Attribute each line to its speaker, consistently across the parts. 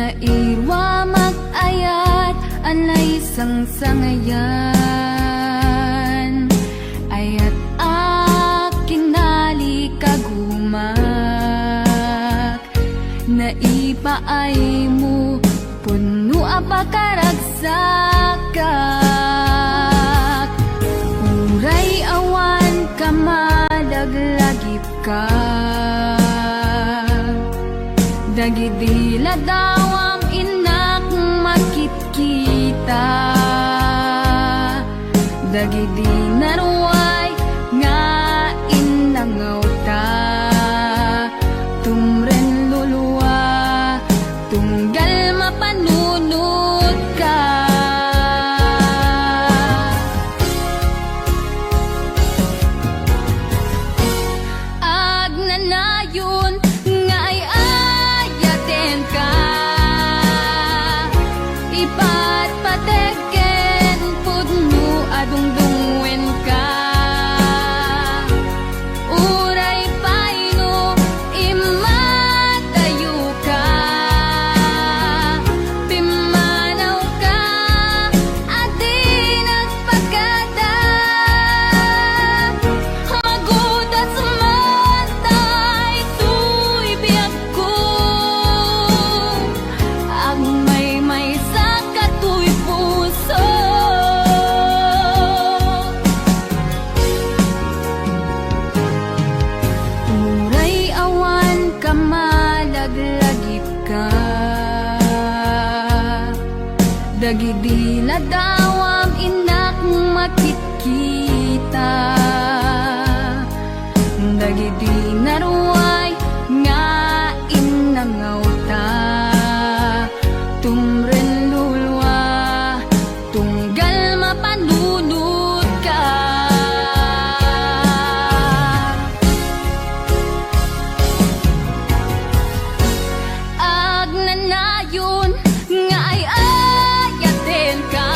Speaker 1: Nairwa mag-ayat anay sang-sangayan, ayat akinali kagumak. Naipaay mo puno apakaragsakak, uray awan ka malaglagip ka. Dagidila daw ang inak makit-kita, dagidi naruay nga inangaw ta. Tumren luluwa tunggal mapanunod ka. Agnanayon nga ay ayaten ka, ipatpateken pudno adungdungwen ka. Uray paino imatayo ka, pimanaw ka adi nagpagkada. Hagudat sumatay tuy biyak ko, agmay sa katuy puso. Uray awan ka malaglagip ka, dagidila daw ang inak makit-kita, dagidi naruay nga inangaw ta. Tumren lulwa tunggal mapanunod ka. Agnanayon nga ay ayaten ka,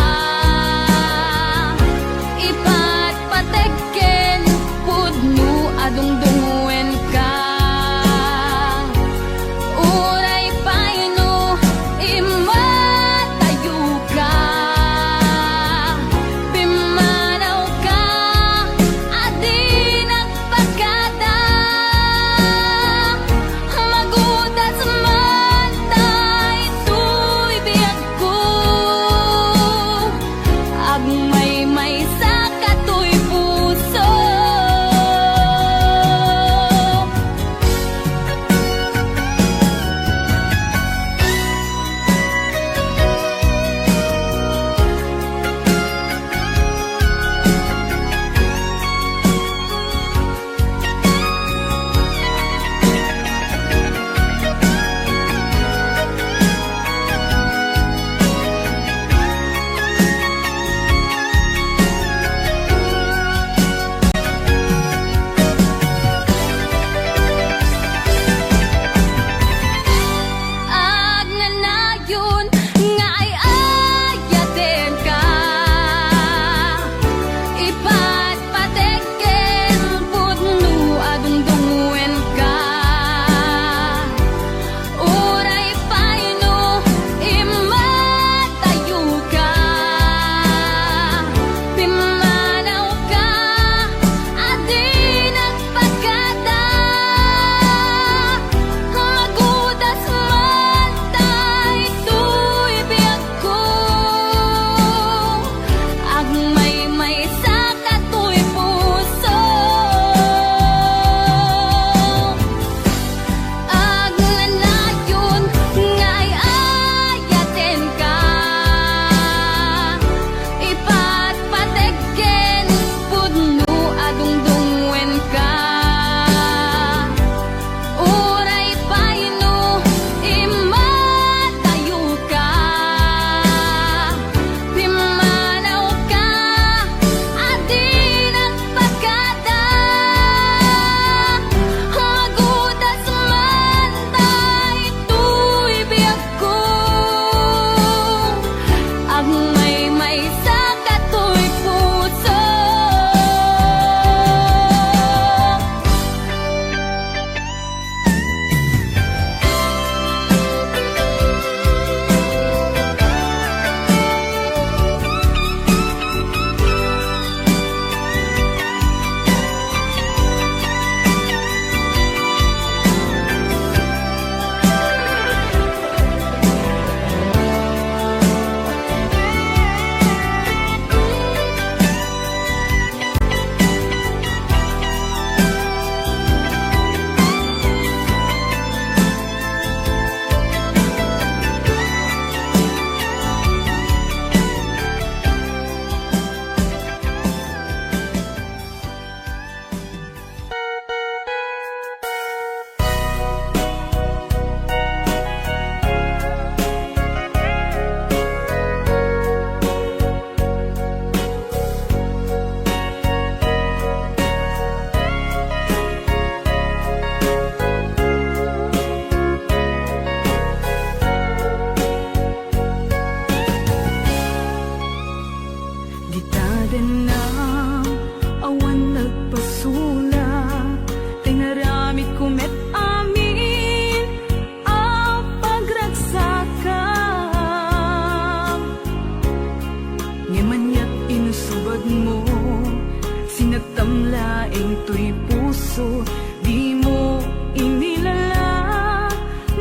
Speaker 1: di mo inilala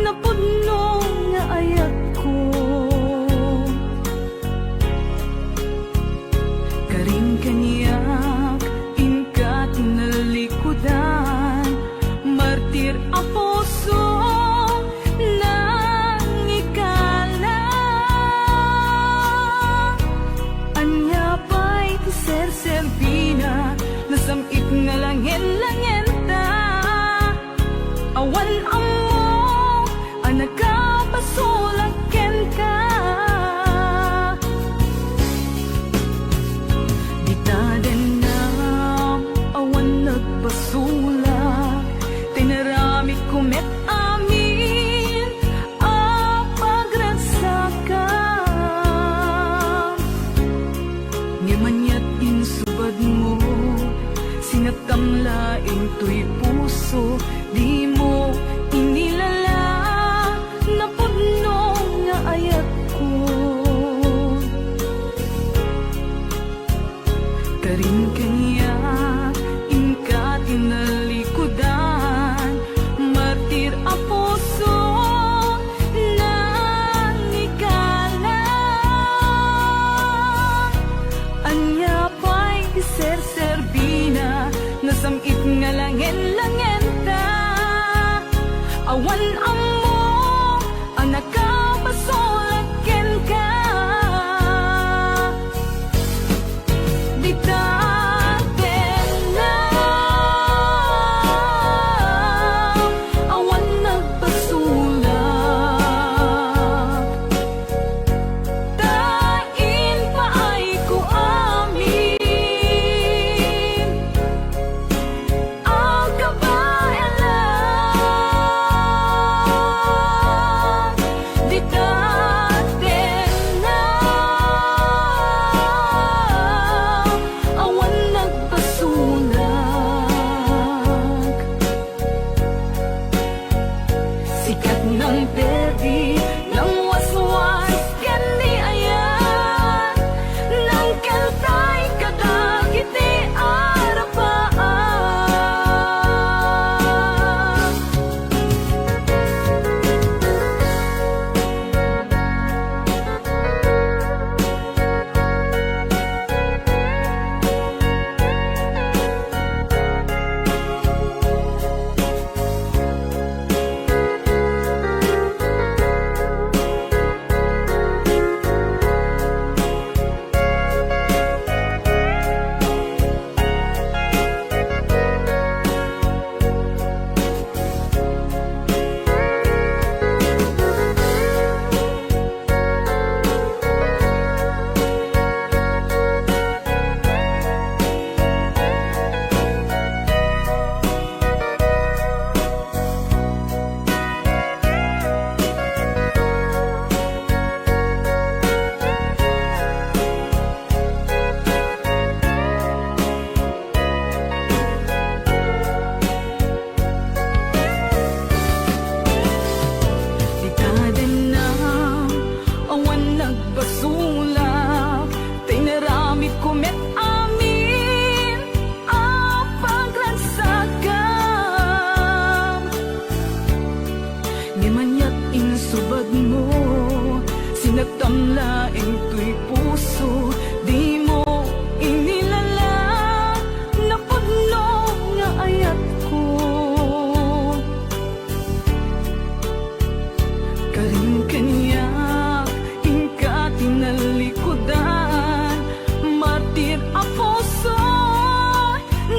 Speaker 1: na puno nga ayat ko. Karing kaniyak inka tinalikudan, martir a puso nang ikala. Anya pa'y tiser-serbina, nasamit nga langin-langin ta. Awan amo, anak ka pasulaken ka. Di ta din na awan nagpasulak, tinaramit kumet amin a pagragsakan. Ngimanyat insubad mo, sinatamlaing to'y puso, di mo inilala na puno nga ayat ko. Karing kanya inka tinalikudan, martir a puso nang ikala. Anya pa'y tiser-serbina, nasamit nga langin-langin ta. Awan amo, anak ka pasulaken ka. Di ta din na awan nagpasulak, tain pa ay ko amin ang kabayanan. Di datin na awan nagpasulak, sikat ng perdi ng waswas kani ayan, ng keltay kadagiti arapaan. Di ta din na awan nagpasulak, tinaramit kumet amin ang pagragsakan. Ngimanyat insubad mo, sinagtamlaing to'y puso, di mo inilala na puno nga ayat ko. Karing kaniyak inka tinalikudan, martir a puso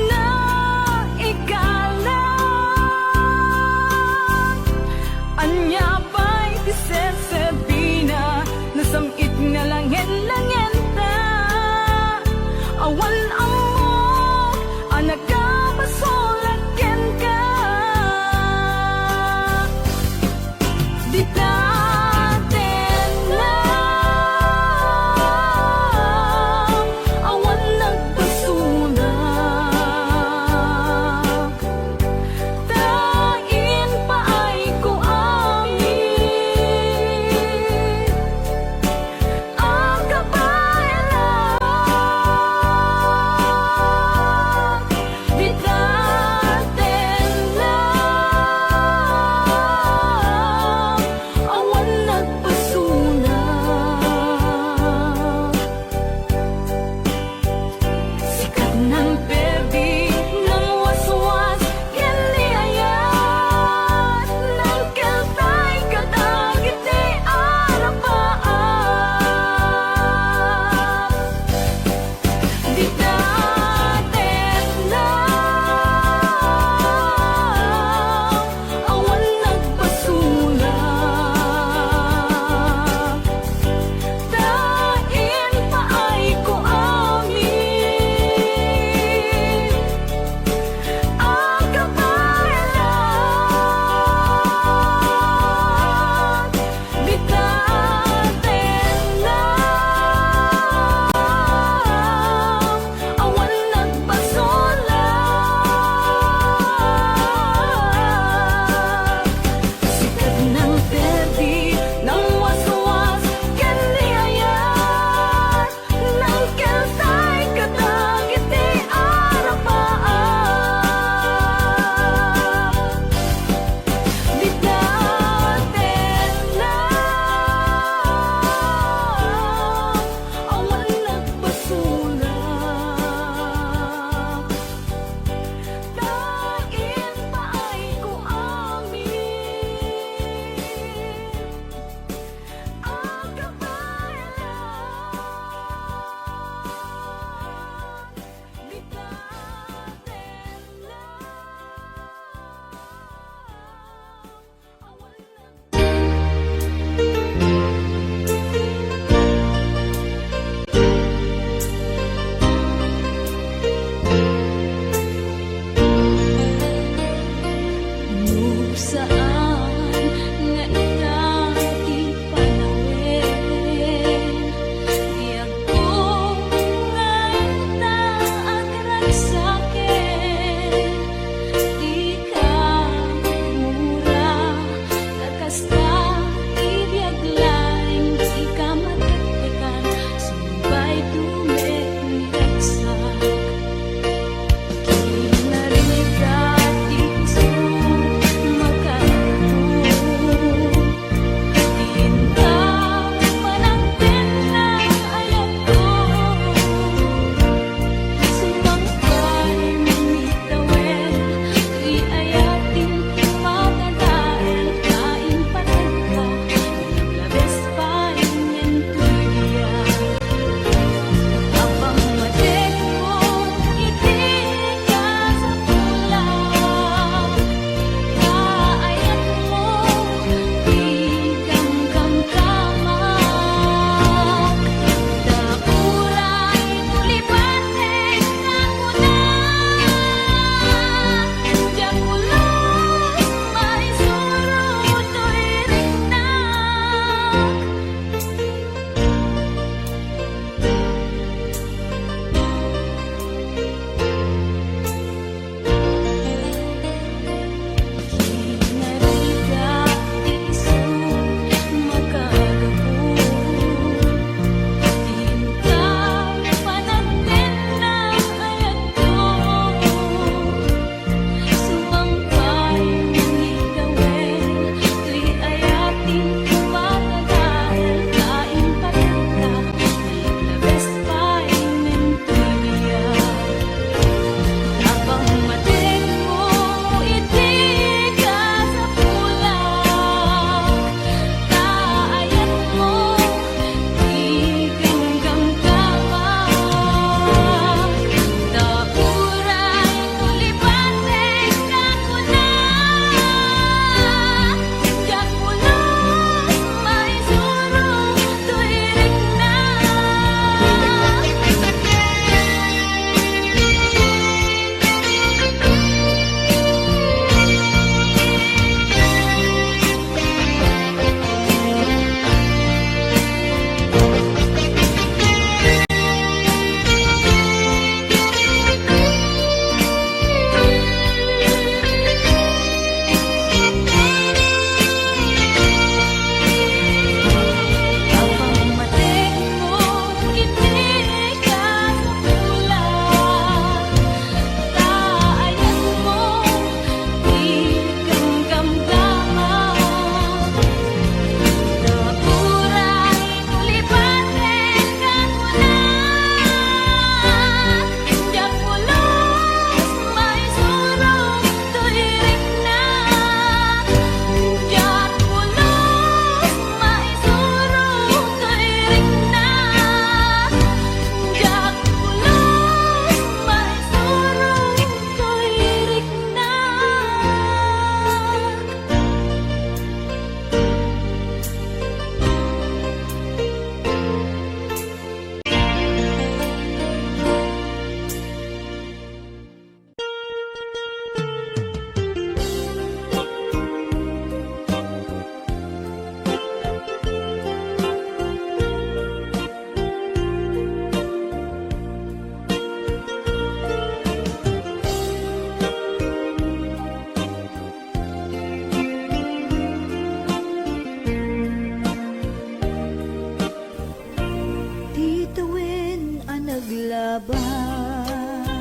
Speaker 1: na ikala. Anya pa'y tiser-serbina, nasamit nga langin saan nga itati panawin. Di ako ngayon na agragsakit. Di ka mura, kakasta ibiyag laing di ka matiktikan. Sumbay dumekniragsak.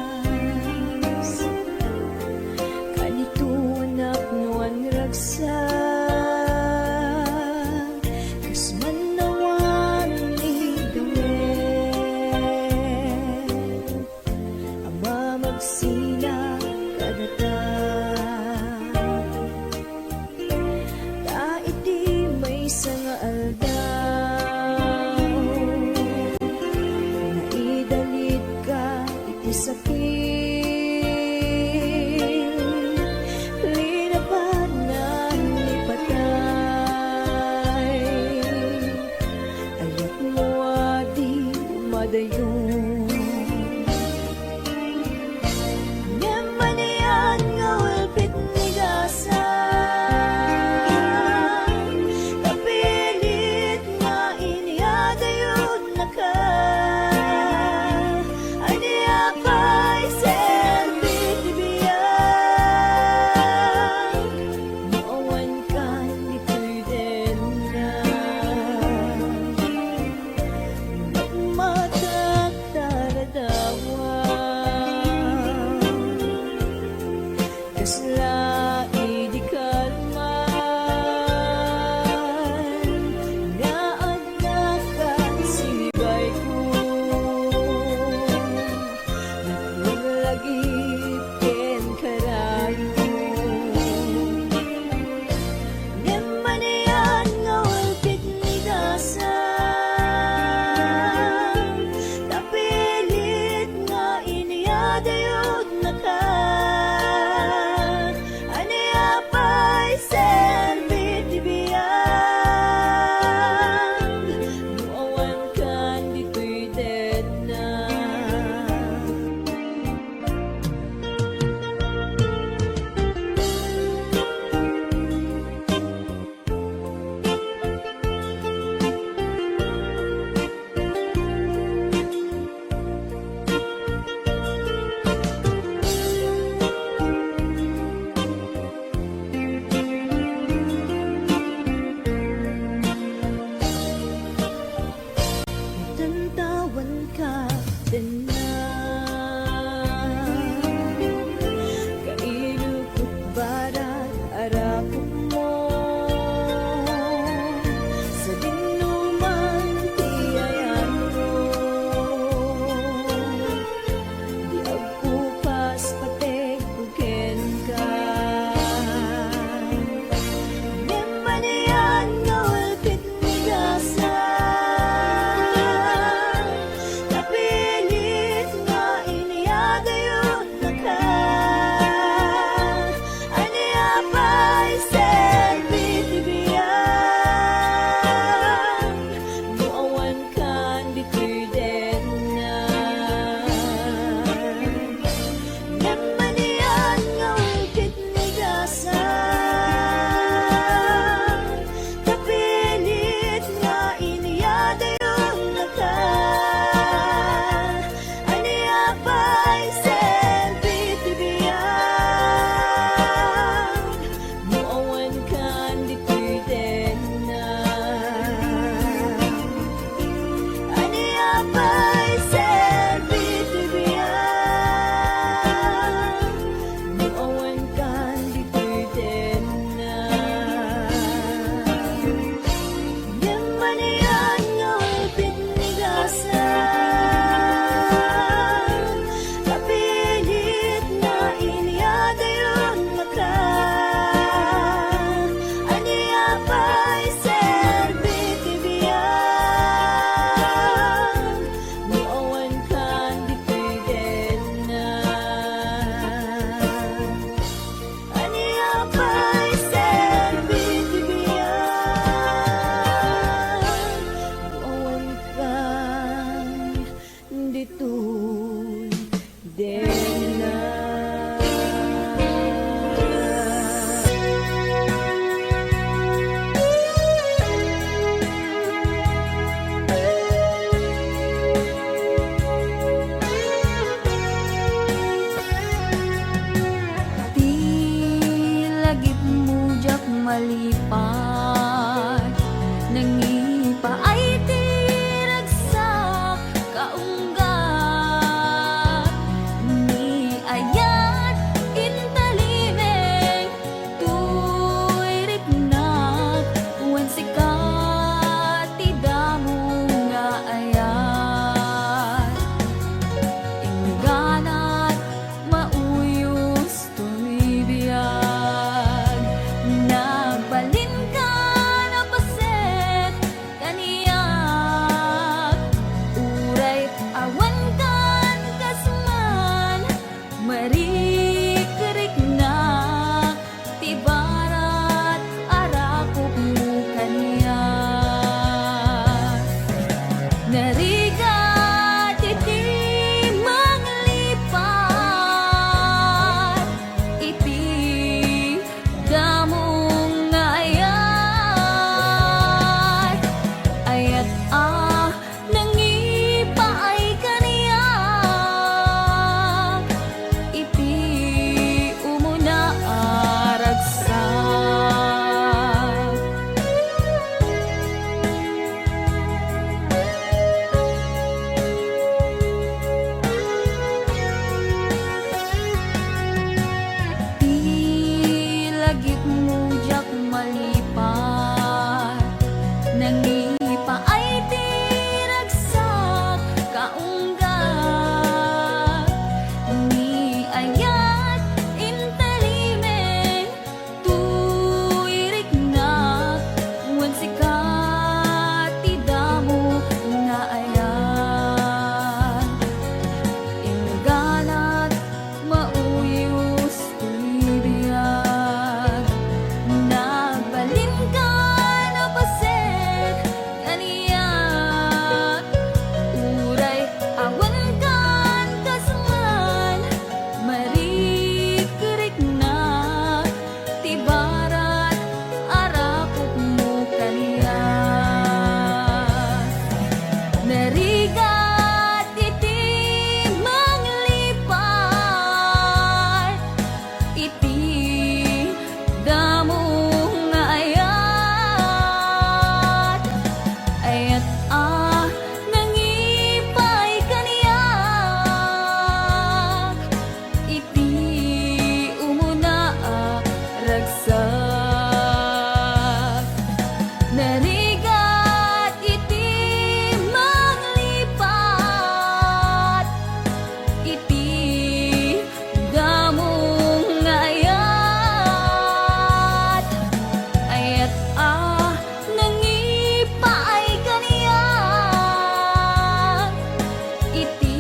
Speaker 2: naglabas kanito napnuan ragsa kas manawan idawen ama magsina kadata taiti may sanga aldaw naidalit ka iti sakit linapan na laid di kalman nga agnakan sibay ko naglagip ken karayo nemanian nga ulpit ni dasam tapilit nga iniyadayod na ka aniya pa'y selbit ibiyang nuawan kan dito'y dead na tantawan ka din na kailukot barat arakot mo sa dinuman tiyayan mo di agpupas patek buken ka nemanian nga ulpit ni gasa tapilit nga iniyadayon na ka aniya pa'y selbit ibiyang nuawan kan dito'y dead na nemanian nga ulpit ni gasa tapilit nga iniyadayon na ka aniya pa'y selbit ibiyang nuawan kan dito'y dead na aniya pa'y selbit ibiyang nuawan kan dito'y dead na nemanian nga ulpit ni gasa tapilit nga iniyadayon na ka aniya pa'y selbit ibiyang nuawan kan dito'y dead na aniya pa'y selbit ibiyang nuawan kan dito'y dead na.
Speaker 1: Di lagip mujak malipat nangipa ay tiragsak kaunggat ni ayat intalimeng tuy riknat wan sikat tidamo nga ayat ingganat mauyos tuy biyag nagbalin ka lagip mo jak malipat, nangipa ay tiragsak kaunggat, ni ayat intalimen tuirik na wan sikat tidamo nga ayan, ingalat mauyos tibiyag, nagbalin ka na pasek ganiyak, uray awan kan kasman marikerik na tibarat arapok mo kaniyak, narigat iti manglipat, iti damo nga ayat, ayat nangipay kaniyak, iti umuna ragsak, narigat iti manglipat, iti damong nga ayat, ayat nangipaay kaniyak, iti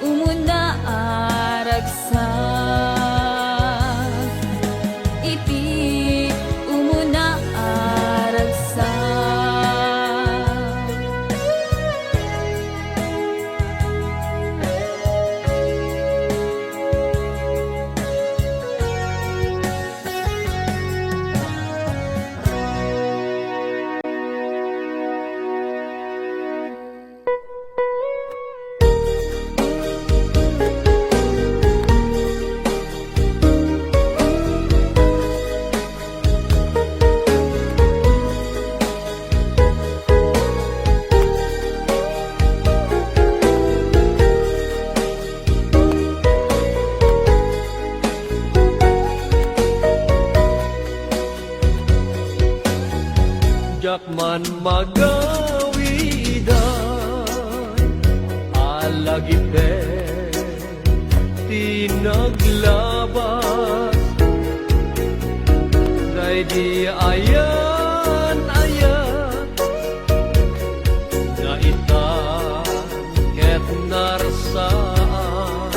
Speaker 1: umuna ragsak, iti umuna ragsak.
Speaker 3: Jakman magawidan alagite tinaglabas day di ayan na itan ket narsaan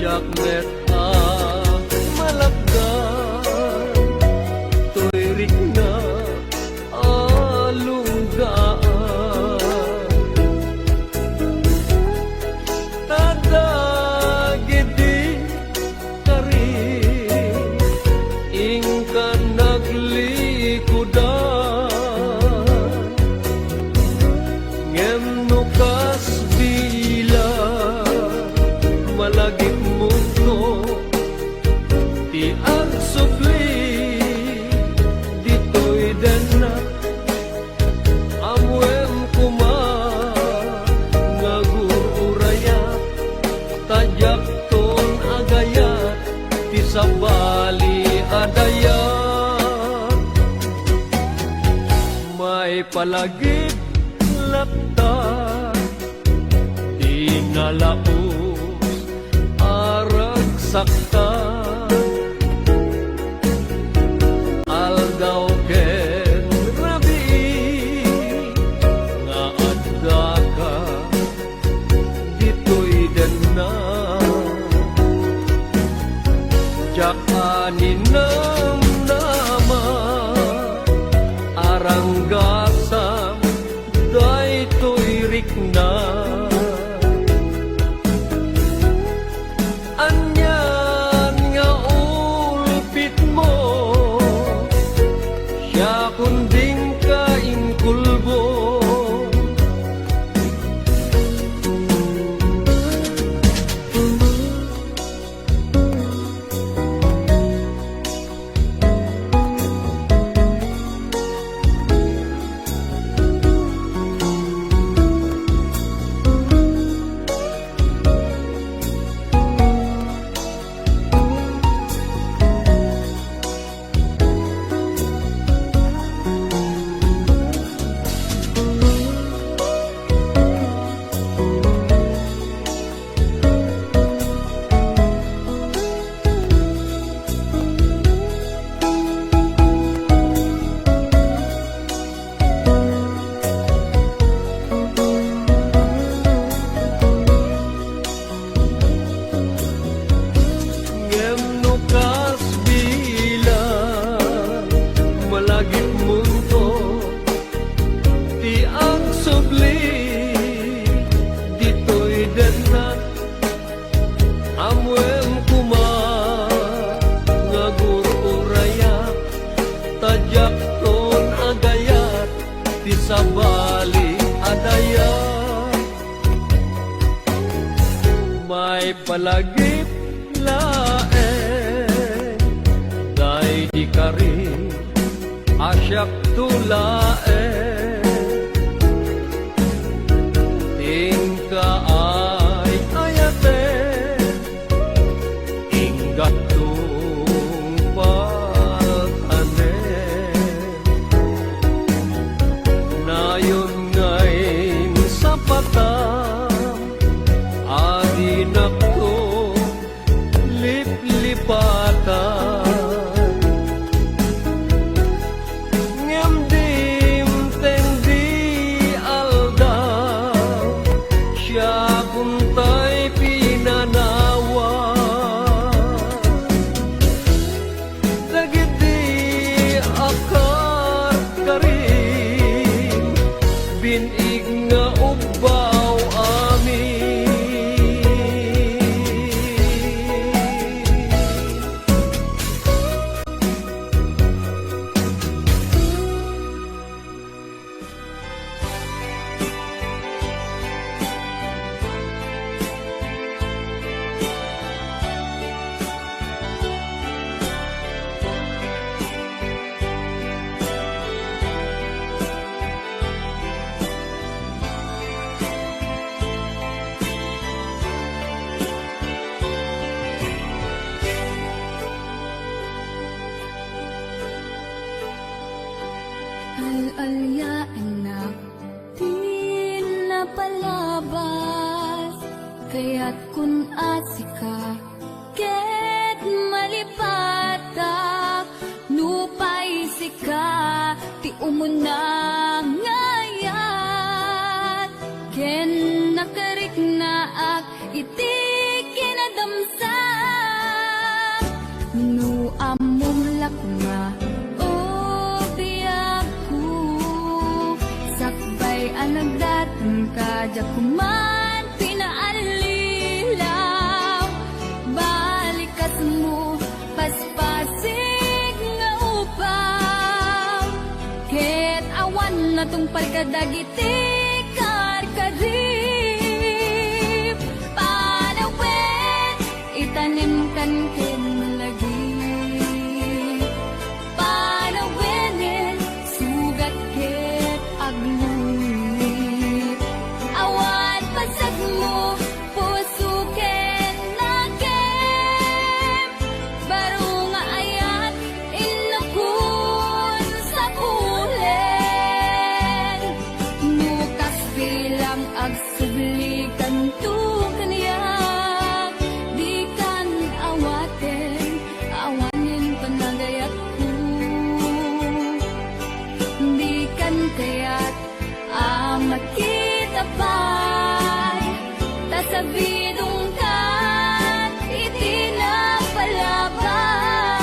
Speaker 3: jakmet malagdan tuirik na alunggaan, tadagidi karin ingkan naglikudan, ngem nukas bila malagip mundo ti agsubli ditoy denna amwem kuma ngagurayat tajak ton agayat ti sabali adayat, may palagip laptan di nalaos arag saktan, aldaw ken rabi nga adda ka ditoy denna, jakanin nam nama aranggasam daytoy rikna, anyan nga ulpit mo siya kunding kaingkulbo, kalagip lae day di kari asyak tulae tingka ay ayate inggat tumpatane nayon ngayon sa patam adinak to liplipatan ngemdim tendi aldaw siya kuntay pinanawa dagiti akar karim binig nga ubaw amin
Speaker 1: Al-alya anak, di na palabas, kaya't kun asika, ket malipatak, nupay sika, ti umuna ngayat, ken nakarik naak, iti kinadamsak, nu amom lakma, anagdatang kadya kuman pinaalilaw balikas mo paspasig nga upaw ket awan na tong parkadagiti karkarip panawet itanim kan ken lagi panawenen sugat ket aglu kaya't makita pa'y tasabidong ka iti na palabas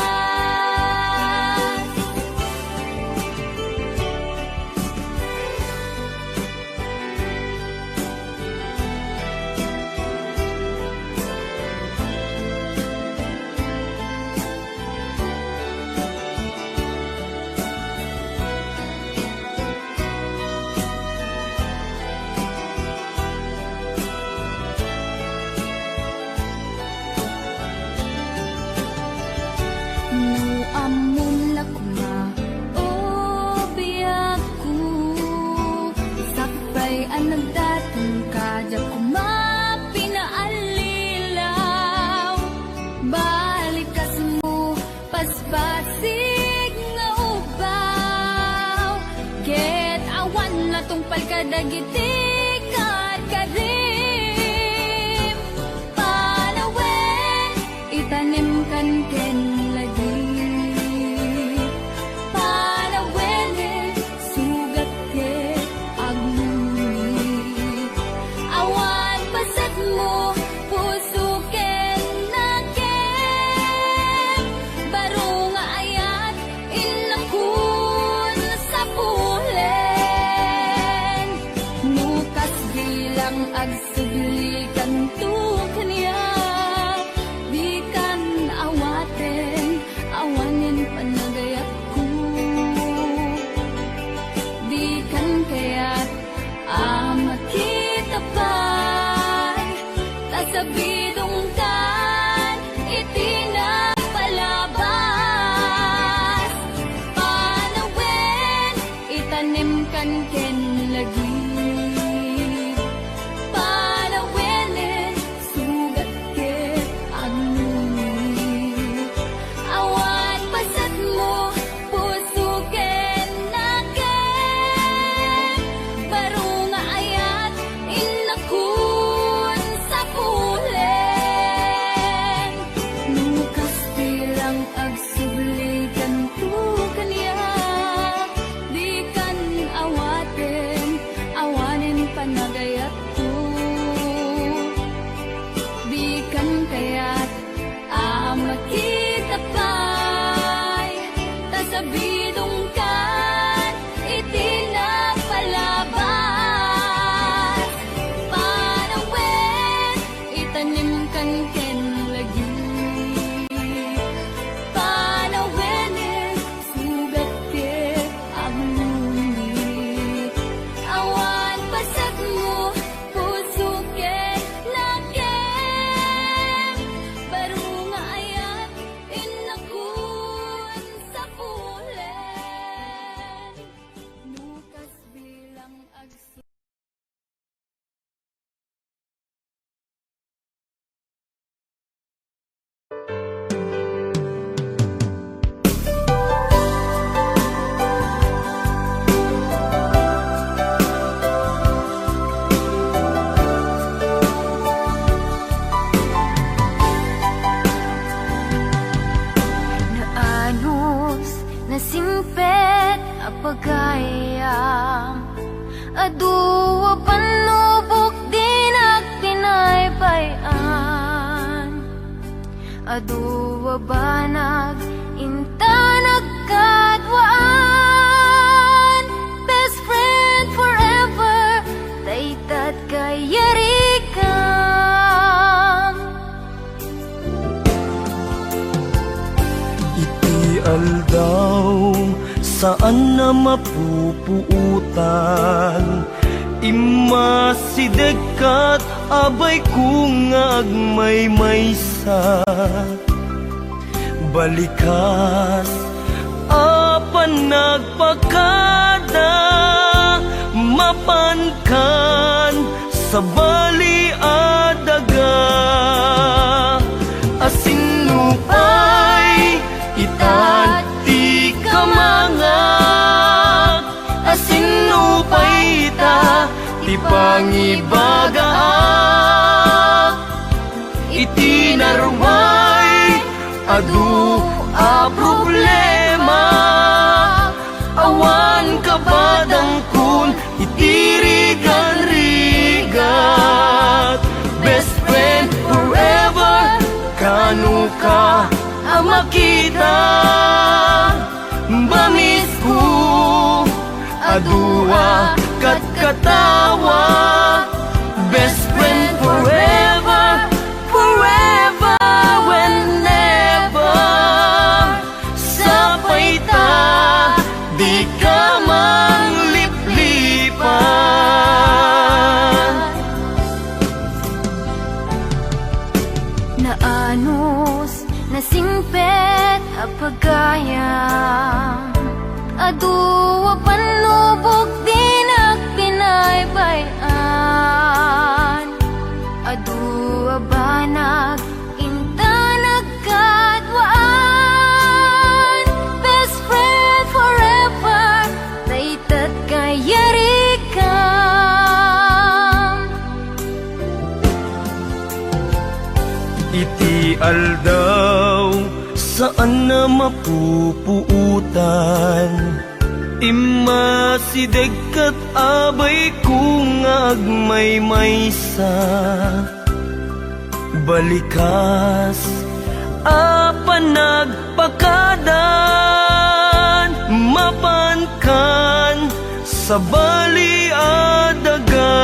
Speaker 1: amon lakma o biyaku sakbay anagdatong kadya kuma pinaalilaw balikas mo paspasig nga ubaw ket awan na tong palkadagiti karkarim panawen itanim kan ken agsublikan tu kanya di kan awaten makita pa'y tasabidong kan iti napalabas. Panawin itanim kan ken lagi. Panawin sugat ti agmuni. Awan pasag mo puso ken naken. Baru nga ayat inakun sa pulen. Nukas bilang agsi. Naanos na simpet apagayam aduwa panubok din agpinaybayan. Aduwa banag inta nagkadwaan. Best friend forever daytat kayarikam.
Speaker 3: Iti aldaw saan na mapupuutan. Imasidekat abay kung agmaymaysa. Balikas apan nagpakada. Mapankan sa bali adaga. Asinupay itan ti kamangak. Asinupay ita ti pangibagaak. Iti narway adu a problema. Awan kabadang kun itirigan-rigat. Best friend forever kanu ka ang makita. Bamis ko adua kat katawa. Best friend forever, forever, whenever. Sapay ta, di ka mangliplipan.
Speaker 1: Naanos na singpet apagayam aduwa panubok din agpinaybayan. Aduwa banag inta nagkadwaan. Best friend forever daytat kayarikam.
Speaker 3: Iti aldaw saan na mapupuutan. Imasidekat abay kung agmaymaysa. Balikas apan nagpakadan. Mapankan sa bali adaga.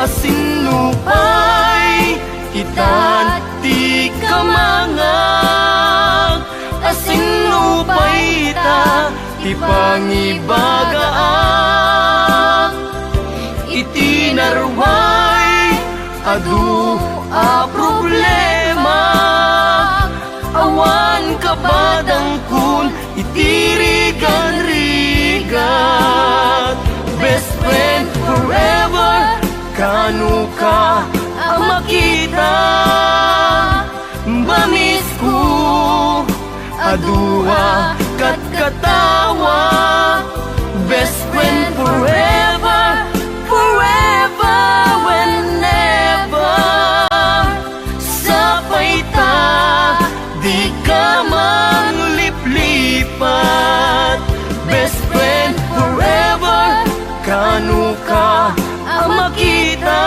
Speaker 3: Asinupay itat ti kamangak. Asinupay ita ti pangibagaak. Iti narway adu a problema. Awan kabadang kun itirigan-rigat. Best friend forever kanu ka ang makita. Bamis ko adua kat katawa. Best friend forever, forever, whenever. Sapay ta, di ka mangliplipat. Best friend forever kanu ka ang makita.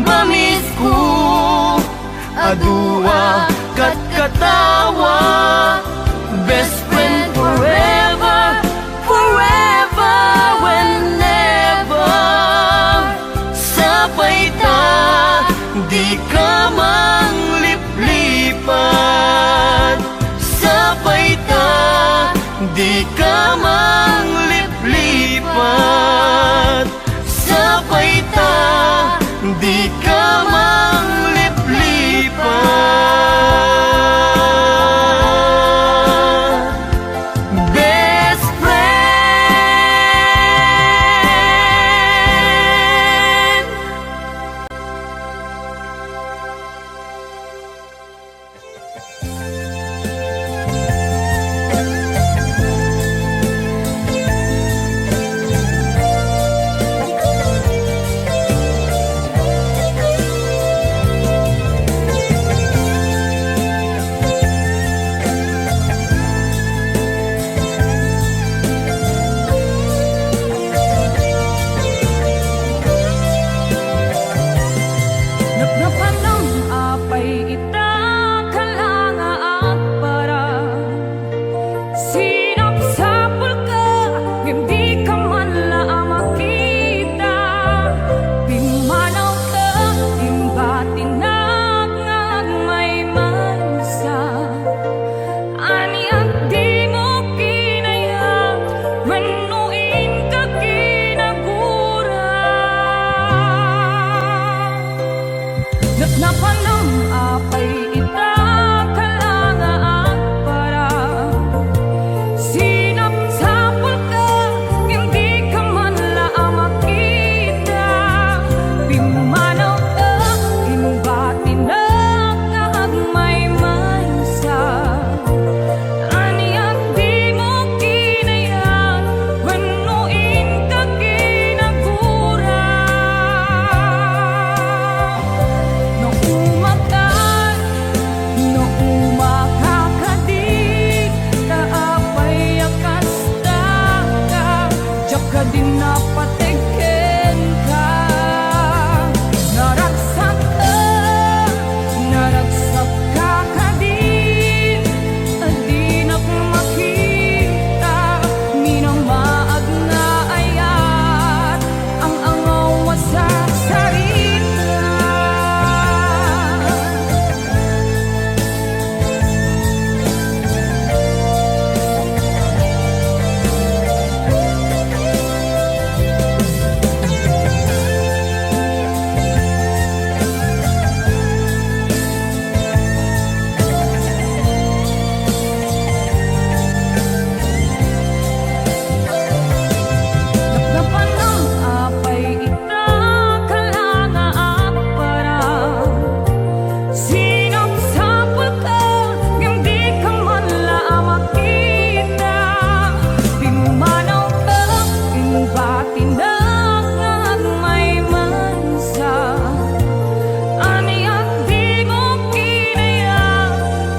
Speaker 3: Bamis ko adua kat katawa. Best friend forever, forever whenever. Sabay ta, di ka mangliplipat. Sabay ta, di ka mangliplipat. Sabay ta, di ka mangliplipat. Best friend.
Speaker 1: Nagnapan ng apay ita kalanga at para sinapsapul ka, hindi ka man lang makita. Pimanaw ka, imbatinag ngag may mansa. Aniyak di mo kinaya, manuin ka kinagura. Nagnapan ng apay ita kalanga at para sinapsapul ka, hindi ka man lang makita. Pimanaw ka, imbatinag ngag may mansa. Aniyak di mo kinaya, manuin ka kinagura. No umakan, no umakakadi, kaapay akasta ka, diyak ka din napatigin ka. Naragsak ka kadin, adi nak makita, minamaag na ayat, ang angaw sa sarita. Nagnapan ng apay ita kalanga at para sinapsapul ka, hindi ka man lang makita. Pimanaw ka, imbatinag ngag may mansa. Aniyak di mo kinaya,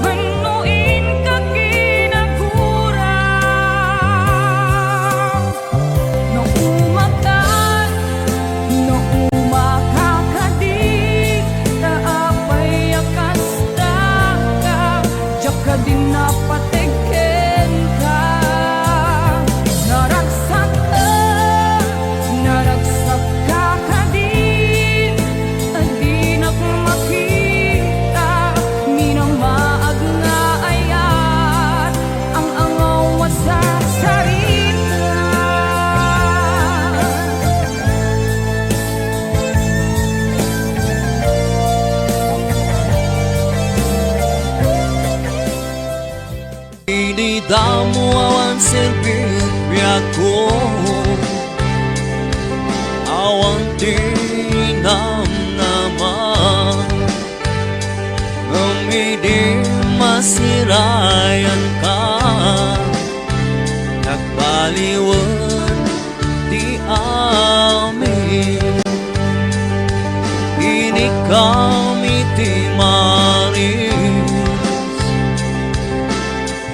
Speaker 1: manuin ka kinagura. No umakan, no umakakadi, kaapay akasta ka, diyak ka din napatigin ka. Naragsak ka kadin, adi nak makita, minamaag nga ayat, ang angaw sa sarita.
Speaker 3: Inidamo awan servibiako, awan tinam naman, umidi masirayan ka, nagbaliwan di amin. Ini kami ti maris,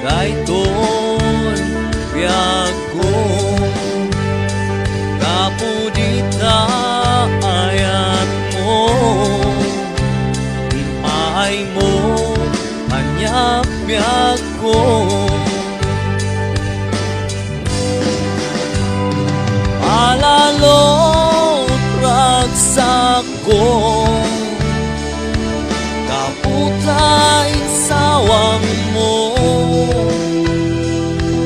Speaker 3: kaiton biag ko, kapudita ayat mo, ay mo anyap ko. Alalot ragsak ko, kaputay sawang mo,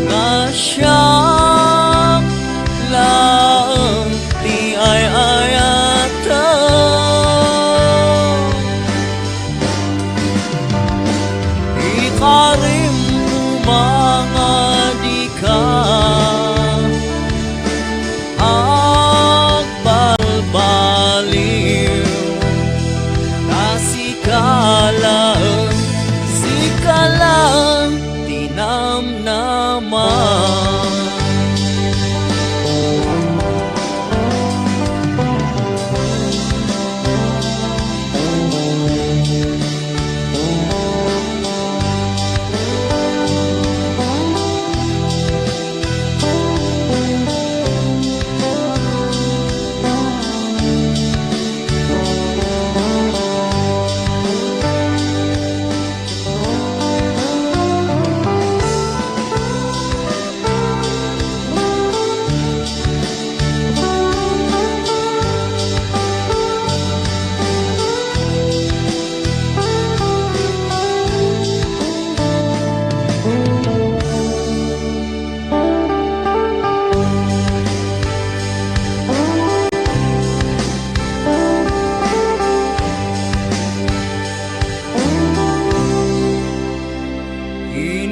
Speaker 3: nga siyang lang ti ay ayata. Ikarim mga di ka agbalbaliw, sikalang tinamnaman.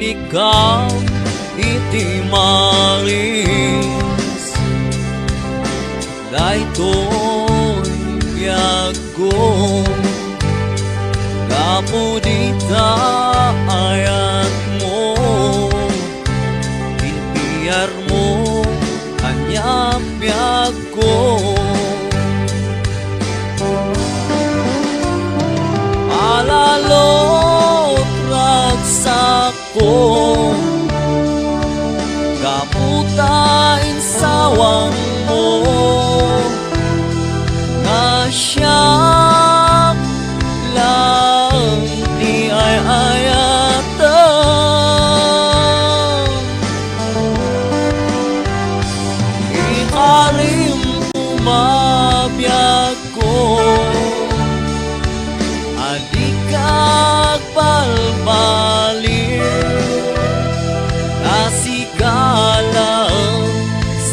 Speaker 3: Ikaw iti maris, daytoy biyag ko, kapudita ayat mo, pinpiyar mo anyap biyag ko. Alalot ragsak ko, kaputain sawang mo, nga siyang lang di ay ayata. Ikarim umabiyag ko, adikag balbaliw,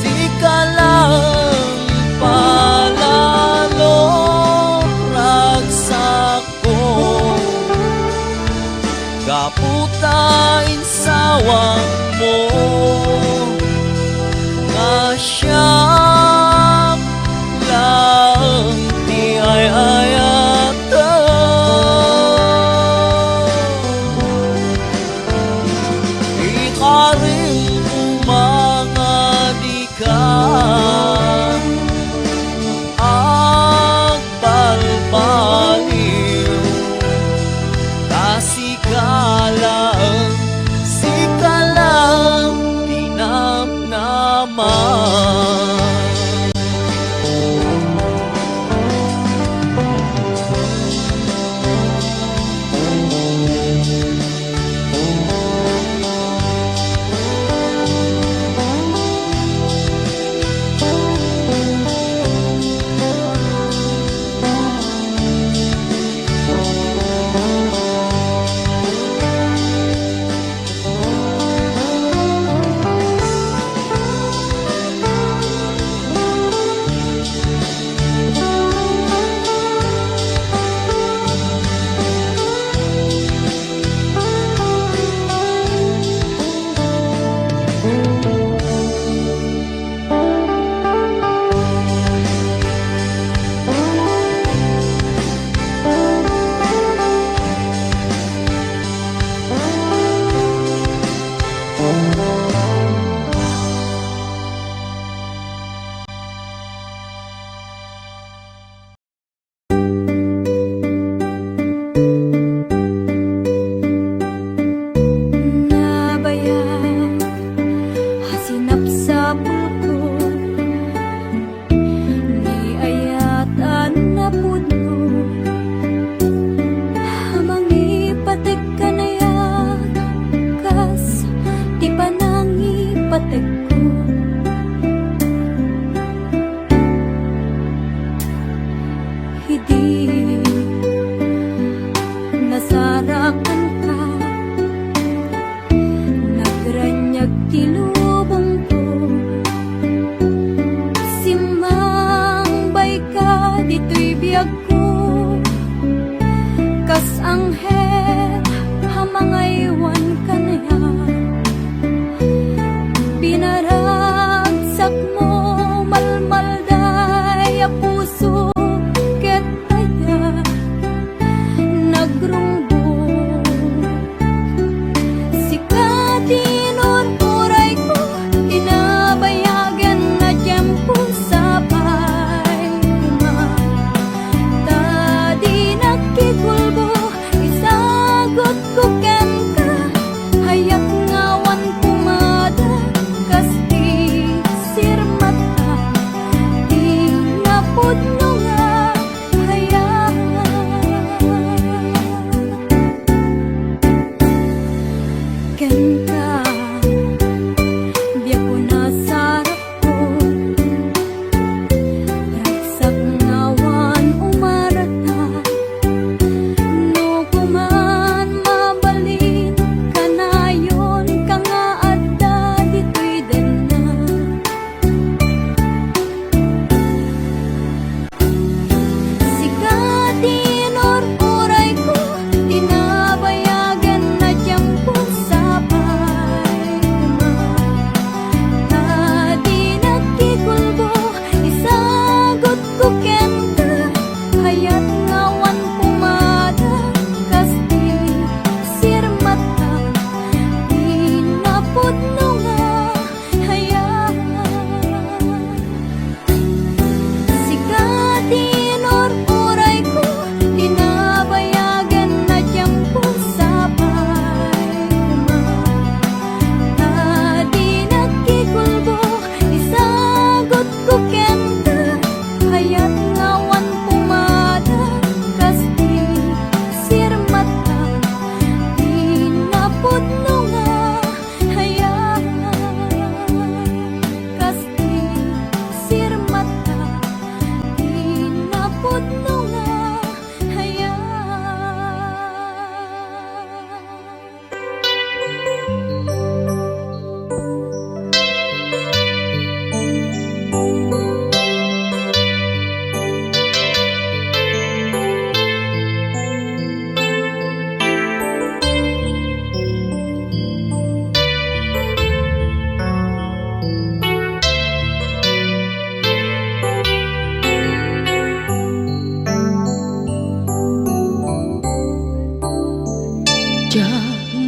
Speaker 3: sikalang palalo ragsak ko, kaputain sawang mo, nga siyang lang ti ay ayata. Ikarim mga di ka agbalbaliw, sikalang tinamnaman.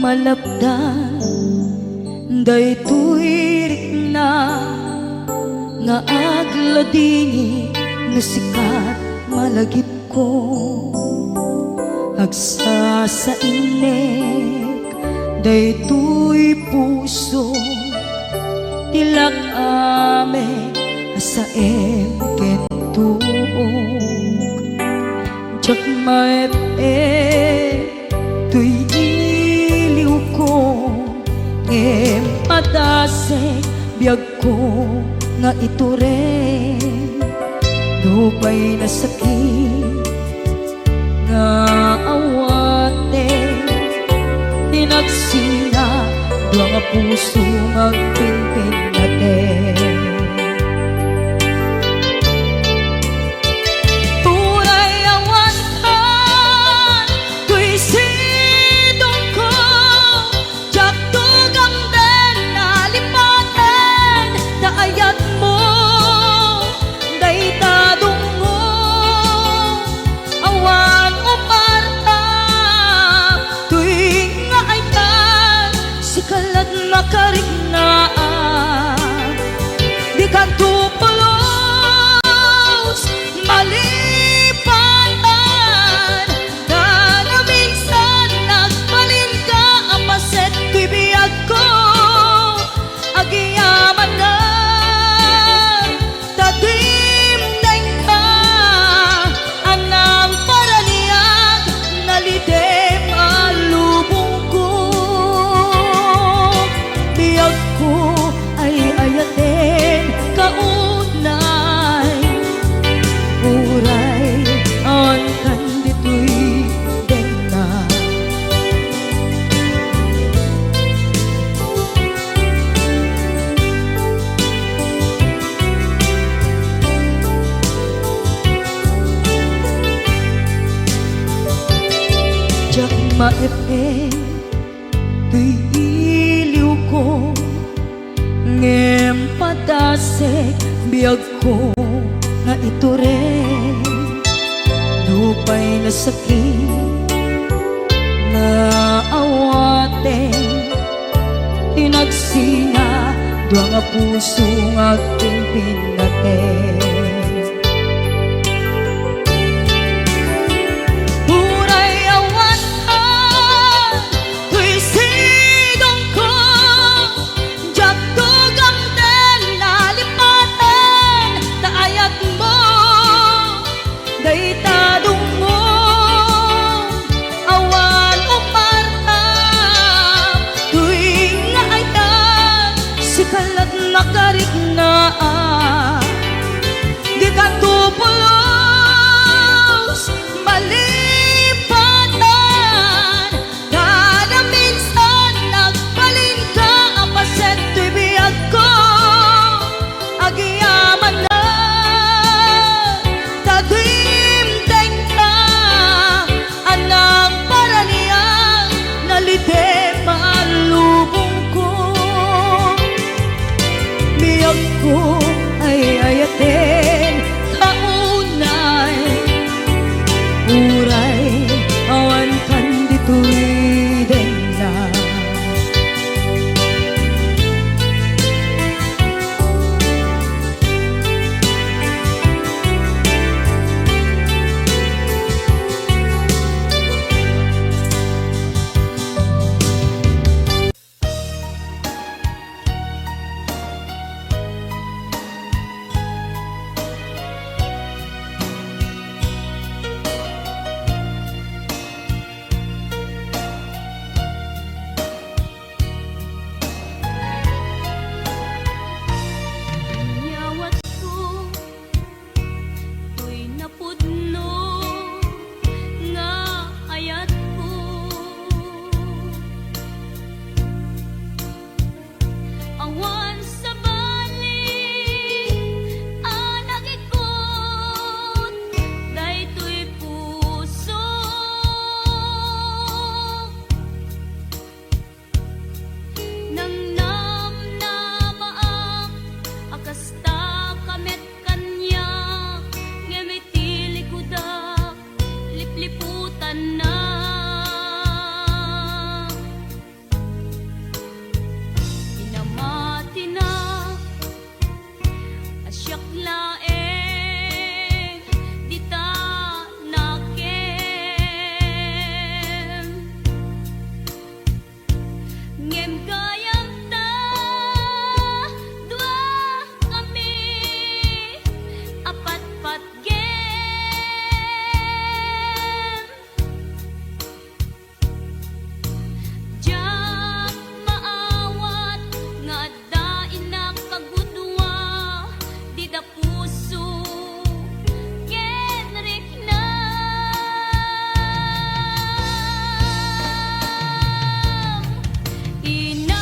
Speaker 2: malapdan daytoy rikna nga agladingi nga sikat malagip ko agsa sa inek daytoy puso tilak ame asaem kentuog jak maep tuy iliw ko ngem padase biyag ko nga ito rin lupay na sakit nga awate tinagsina dua nga puso magpinpin natin puray awantan tuy sidong ko jak tugang den nalipaten na ayat mo daytadong mo awan umarta tuy nga aytan sikalat makarignaan di ka tupulos malipatan na na minsan nagbalin ka ang paset tuy biyag ko agiyaman na tatimdeng ka anang paraniyag nalidem alubong ko biyag ko ay ayaten kaunay uray ang kandito'y dena jak maepe tuy iliw ko ngem padasek biyag ko nga ito rin lupay na sakit nga awate tinagsina dua nga puso nga pimpin natin puray awantan tuy sidong ko jak tugang den nalipaten na ayat mo daytadong mo awan umarta tuy nga aytan sikalat makarignaan di ka tupulos malipatan kada minsan nagbalin ka ang paset tuy biyag ko agiyaman na tatimdeng ka anang paraniyang nalidem alubong ko biyag ko ay ayaten kaunay uray awan kandito'y dena ngem gayam ta dua kami apat pat gem jak maawat nga dain na kagudwa di da puso Kenrik na ina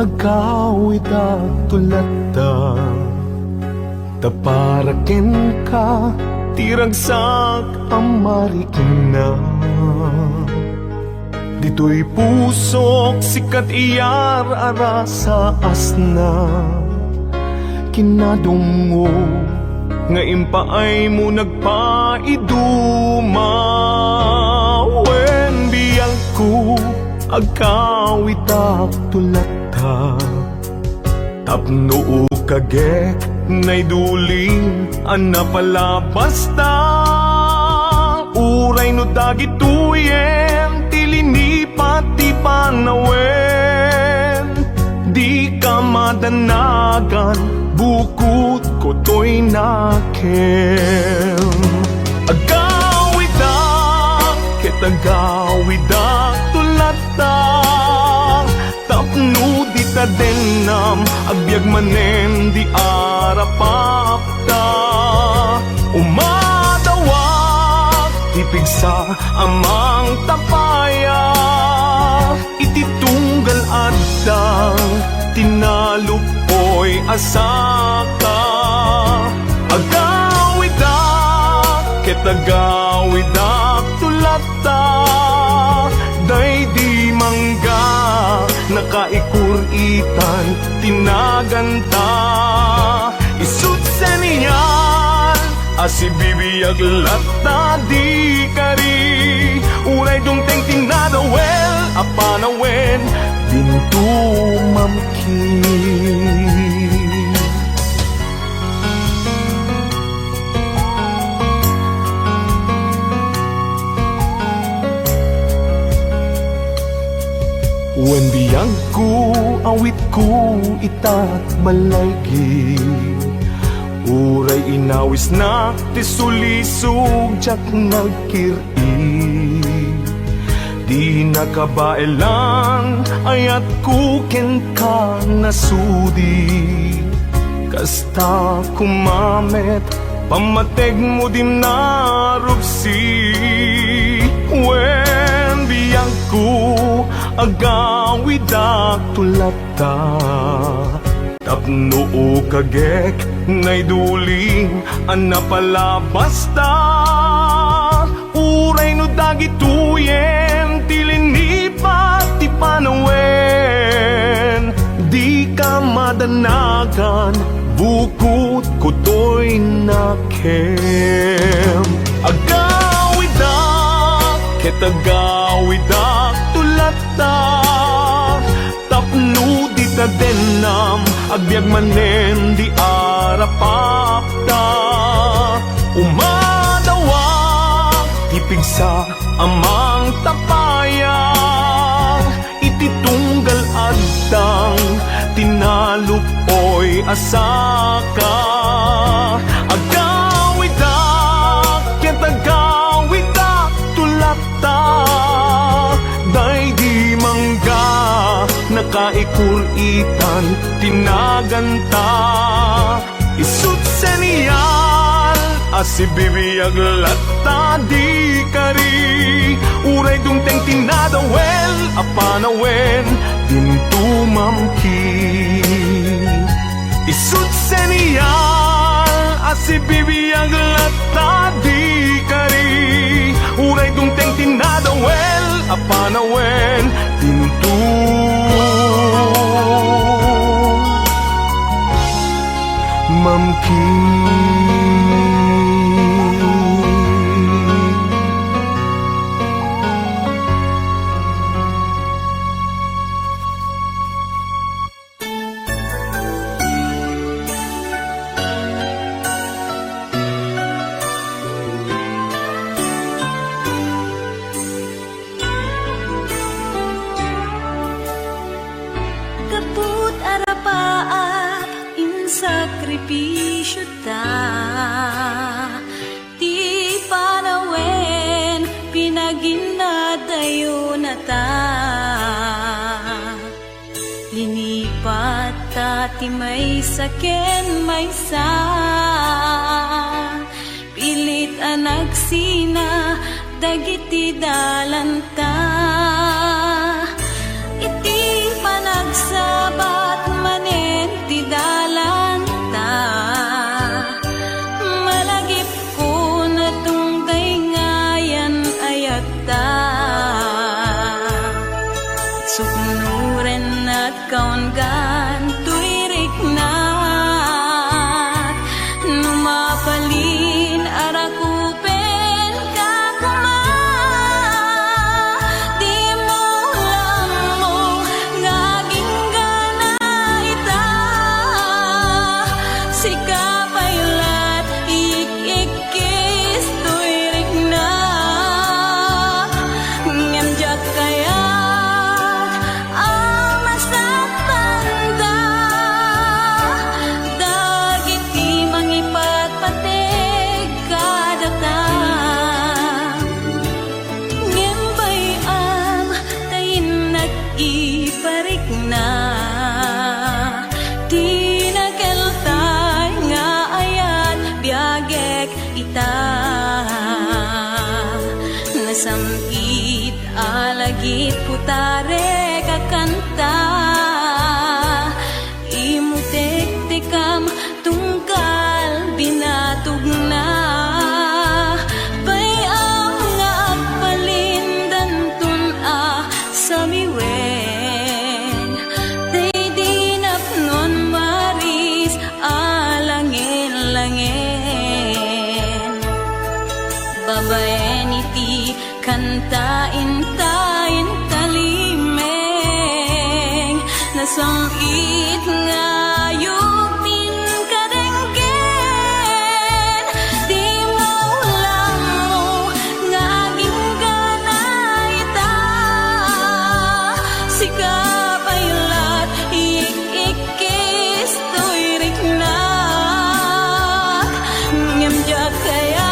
Speaker 4: agawid at tulata taparaken ka tiragsak amarikin na dito'y pusok sikat iyar ara sa asna kinadungo nga impaay mo nagpaiduma wen biyang ko agkawit ak tulata tapno kagek nay duling ana pala basta uray no dagituyen tilini pati panawen di ka madanagan bukod ko to'y nakem agawid ak kitagawid ak tulata tapno di ta denam agbyag manen di arapapta umadawak tipigsa amang tapaya ititunggal adang tinalupoy asaka agawida ketagawida tulata day di mangga nakaikuritan tinaganta isut seniyan asibibiyag lata di kari uray dungteng tinadawel apanawen dintu mamkin wen biyang ko awit ko itat malaygi uray inawis na tisulisog jak nagkiri di nakabailan ayat kuken ka nasudi kasta kumamet pamateg mo din narupsi wen biyang ko agawid ak tulata tapno kagek nay duling ana pala basta uray no dagituyen tilini pati panawen di ka madanagan bukod ko to'y nakem agawid ak ketagawid ak tulata tapno di ta denam agbyag manen di arapapta umadawak tipigsa amang tapaya ititunggal adang tinalupoy asaka agawid ak ketagawid ak tulata day di mangga nakaikuritan tinaganta isut seniyal asibibiyag lata di kari uray dungteng tinadawel apanawen dintu mamkin isut seniyal asibibiyag lata di kari uray dungteng tinadawel apanawen dintu mamkin
Speaker 2: kaput arapaat in sakripisyo ta ti panawen pinaginadayo na ta linipat ta ti may saken may sa pilit anagsina dagiti dalanta iti panagsaba sikapaylat ikikis tuirik na ngemjak kayat ang masakpanda dagiti mangipatpatig kadata ngembay am tayin nag-iparik na ita nasamit alagit putare kakanta imutek-tekam tungkal binatog na bayang nga agpalindan tun sa miwen day di napnon maris alangin-langin babaen iti kantain-tain talimeng nasamit ngayupin kadenggen di maulang mo ngaging ganayta sikapaylat ikikis tuirik na ngemjak kaya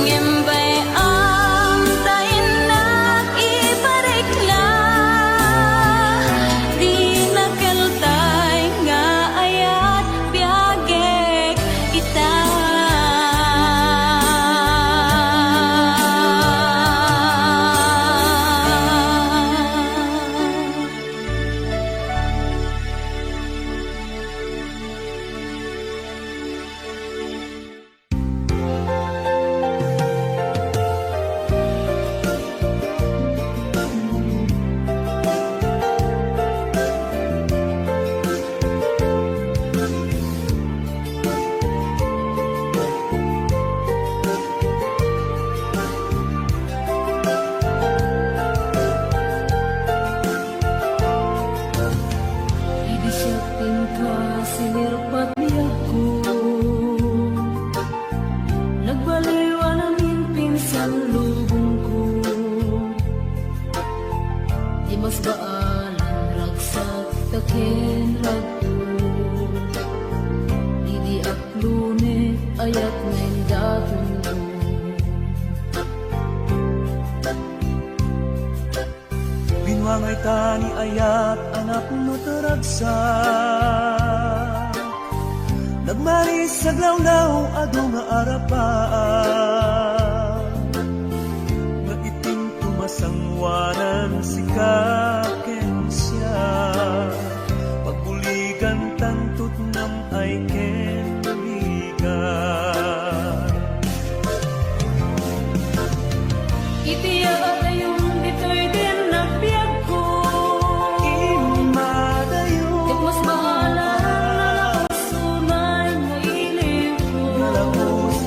Speaker 2: ngembay am tayin nag-iparik na di nakeltay nga ayat biyagek ita idisyakin ka sinirpat niya ko nagbaliwan namin pinsan lubong ko di mas baalan ragsak takin ragto di aklune ayat ngayon daton ko
Speaker 4: Binwangay tani ayat anak mo taragsa nagmaris sa glawlaw ado nga arapaan nga iting tumasangwanan si kaken siya pagbuligan tantut nam ay ken buligan
Speaker 2: itiya yung ditoy din nagbiag ko
Speaker 4: imadayo
Speaker 2: mas bahala na sunay mo ilim ko
Speaker 4: nalabos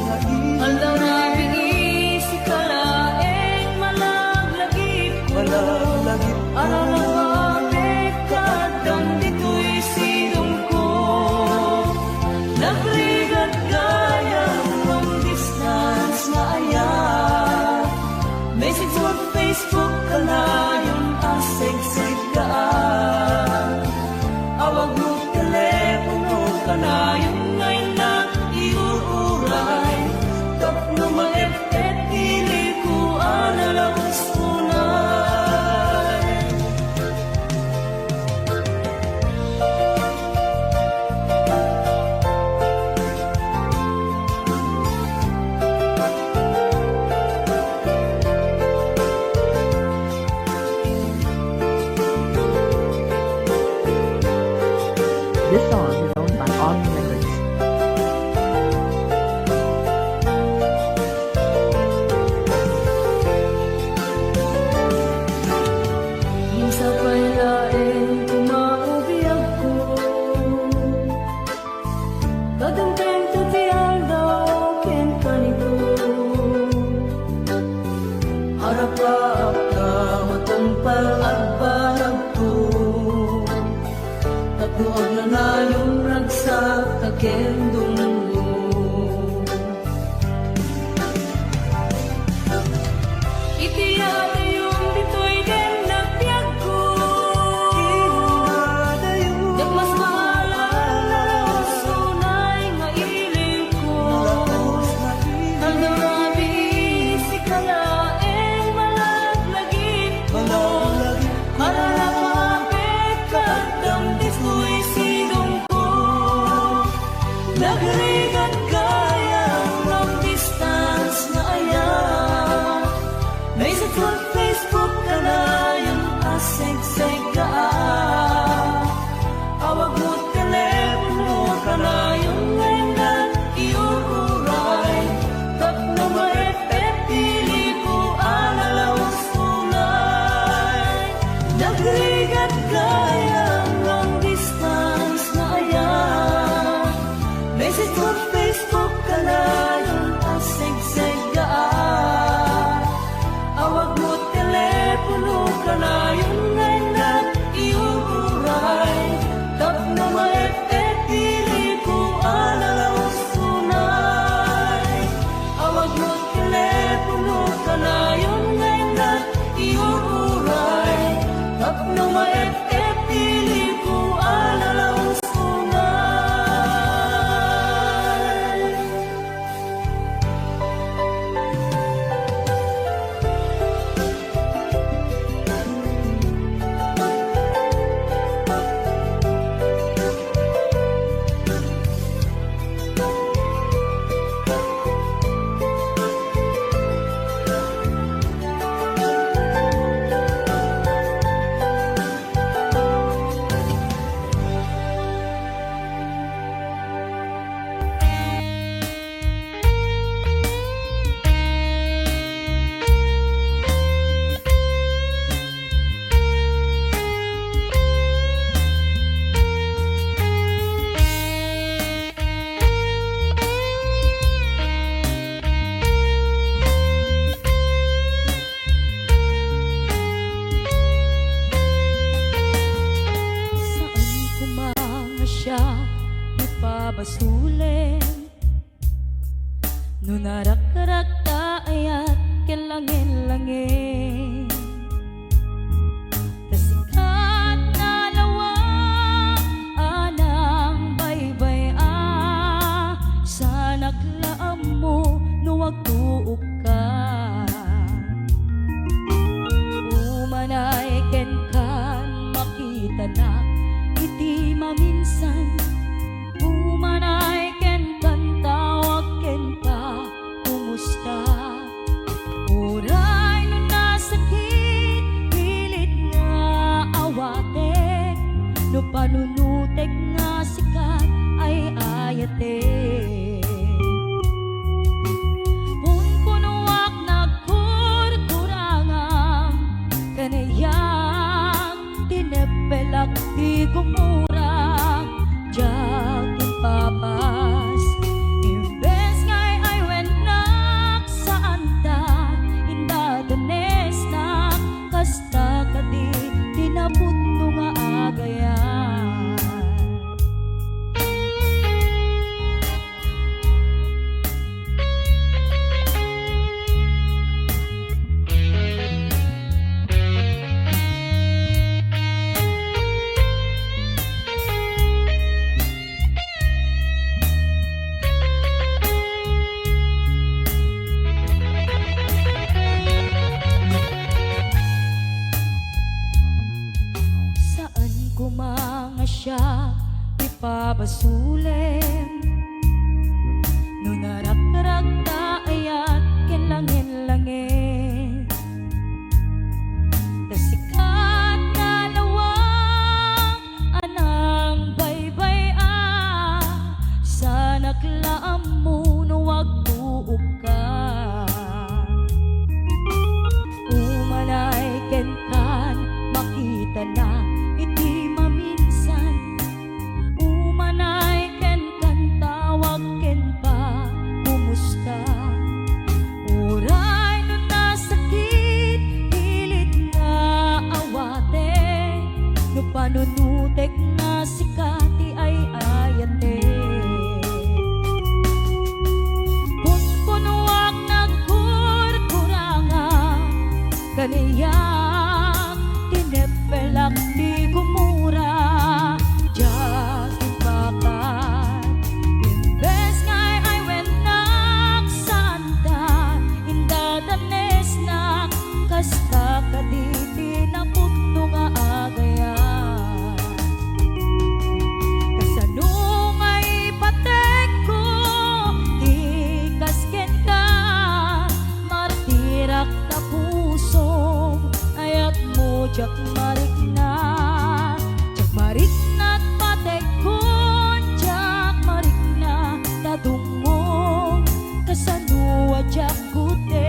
Speaker 2: Nabi si kalaeng malaglagit ko Harapapit katang disko'y sinong ko Nagrigat gayang long distance na ayan Naisip ko Facebook ka na yung aseg-seg ka Awag mo telepono ka na yung ngayon na iururay Tapno maepet pili ko alalawas tunay Nagrigat gayang long distance na ayan Message ko Facebook ka na yung aseg-seg ka Awag mo telepono ka na yung ngayon na iururay Tapno maepet pili ko alalawas tunay Awag mo telepono ka na yung ngayon na iururay Tapno maepet pili ko alalawas tunay Saan ko mga siya ipabasulin Nunarak-rak ayat kelangin-langin Kasikat na lawang anang baybay Sa naglaam mo nuwag tuok ka Umanay ken kan makita na iti maminsan Umanay ken kan tawag ken ka kumusta Uray no nasakit pilit nga awatek No panunutek nga sikat ay ayatek Kung kunuak nagkurkurangang Kanayang tinepelak di gumurang Diyak ipapas Imbes ngay ay wenak saan ta Indadanes na kasta ka di Tinabot no nga agayan Saan ko mga siya ipabasulin Nunarak-rak ayat kelangin-langin Kasikat na lawang anang baybay Sa naglaam mo nuwag tuok ka Umanay ken kan makita na iti maminsan Umanay jak marikna jak marikna patay kun jak marikna tadungong kasanua jak kute